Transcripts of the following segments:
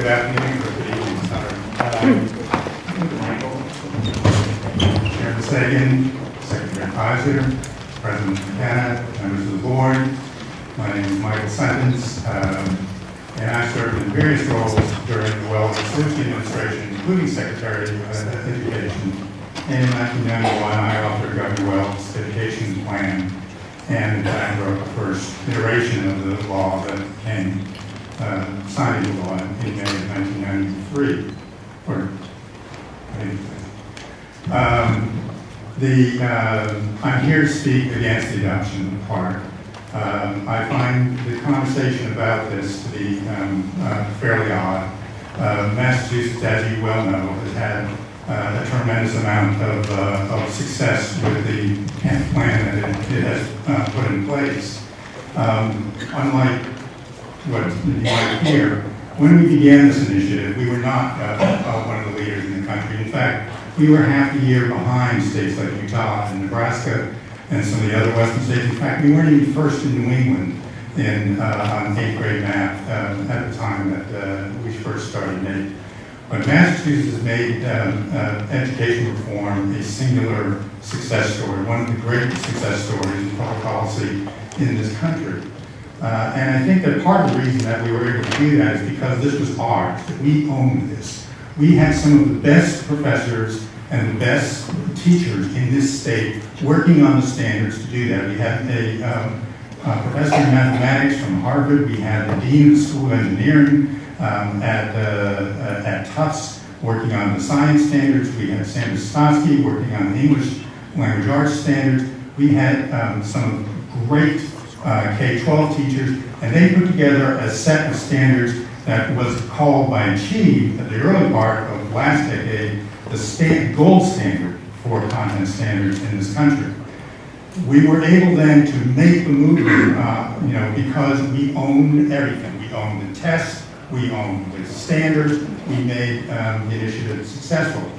Good afternoon, or good evening, sorry. Chairman Sagan, Secretary Kaiser, President McKenna, members of the board. My name is Michael Sentance, and I served in various roles during the Weld and Undersecretary administration, including Secretary of Education. And in 1991, I authored Governor Weld's education plan, and I wrote the first iteration of the law that came signed into law in May of 1993. I'm here to speak against the adoption of PARCC. I find the conversation about this to be fairly odd. Massachusetts, as you well know, has had a tremendous amount of success with the plan that it has put in place. Unlike what you might hear, when we began this initiative, we were not one of the leaders in the country. In fact, we were half a year behind states like Utah and Nebraska and some of the other western states. In fact, we weren't even first in New England on 8th grade math at the time that we first started NAEP. But Massachusetts has made education reform a singular success story, one of the great success stories in public policy in this country. And I think that part of the reason that we were able to do that is because this was ours, that we owned this. We had some of the best professors and the best teachers in this state working on the standards to do that. We had a professor in mathematics from Harvard. We had the dean of the School of Engineering at Tufts working on the science standards. We had Sam Dostosky working on the English language arts standards. We had some great K-12 teachers, and they put together a set of standards that was called by Achieve at the early part of last decade the gold standard for content standards in this country. We were able then to make the movement, because we owned everything. We owned the test, we owned the standards, we made the initiative successful.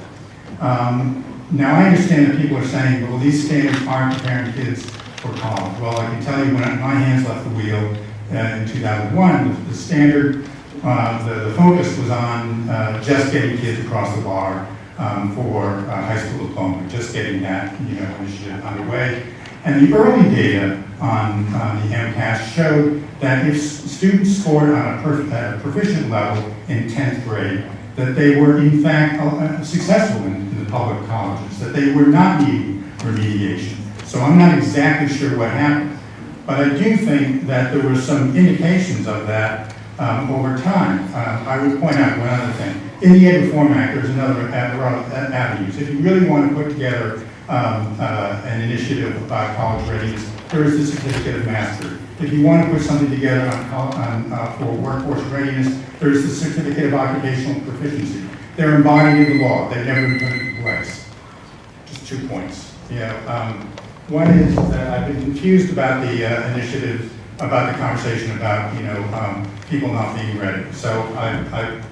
Now I understand that people are saying, well, these standards aren't preparing kids for college. Well, I can tell you when my hands left the wheel in 2001, the standard, the focus was on just getting kids across the bar for high school diploma, just getting that initiative underway. And the early data on the MCAS showed that if students scored on a proficient level in 10th grade, that they were in fact successful in the public colleges, that they were not needing remediation. So I'm not exactly sure what happened, but I do think that there were some indications of that over time. I would point out one other thing. In the Ed Reform Act, there's another avenues. If you really want to put together an initiative about college readiness, there is the Certificate of Mastery. If you want to put something together for workforce readiness, there is the Certificate of Occupational Proficiency. They're embodied in the law. They've never been put into place. Just 2 points. One is that I've been confused about the initiative, about the conversation about people not being ready. So I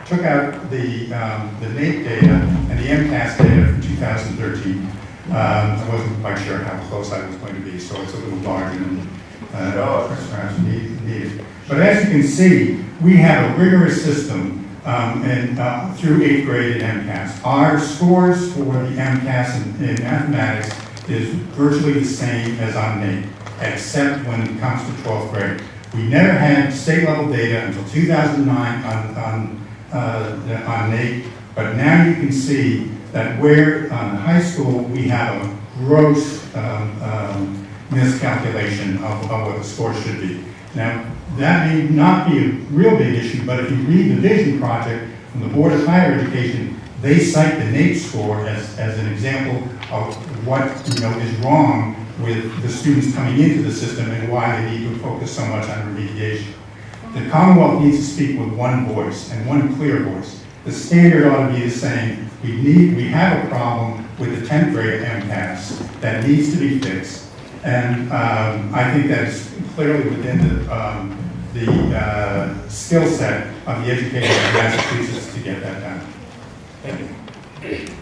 took out the NAEP data and the MCAS data from 2013. I wasn't quite sure how close I was going to be, so it's a little larger than perhaps needed. But as you can see, we have a rigorous system through 8th grade in MCAS. Our scores for the MCAS in mathematics is virtually the same as on NAEP, except when it comes to 12th grade. We never had state-level data until 2009 on NAEP, but now you can see that where on high school we have a gross miscalculation of what the score should be. Now, that may not be a real big issue, but if you read the Vision Project from the Board of Higher Education, they cite the NAEP score as an example of what is wrong with the students coming into the system and why they need to focus so much on remediation. The Commonwealth needs to speak with one voice and one clear voice. The standard ought to be the same. We have a problem with the 10th grade MCAS that needs to be fixed, and I think that's clearly within the skill set of the educators in Massachusetts to get that done. Thank you.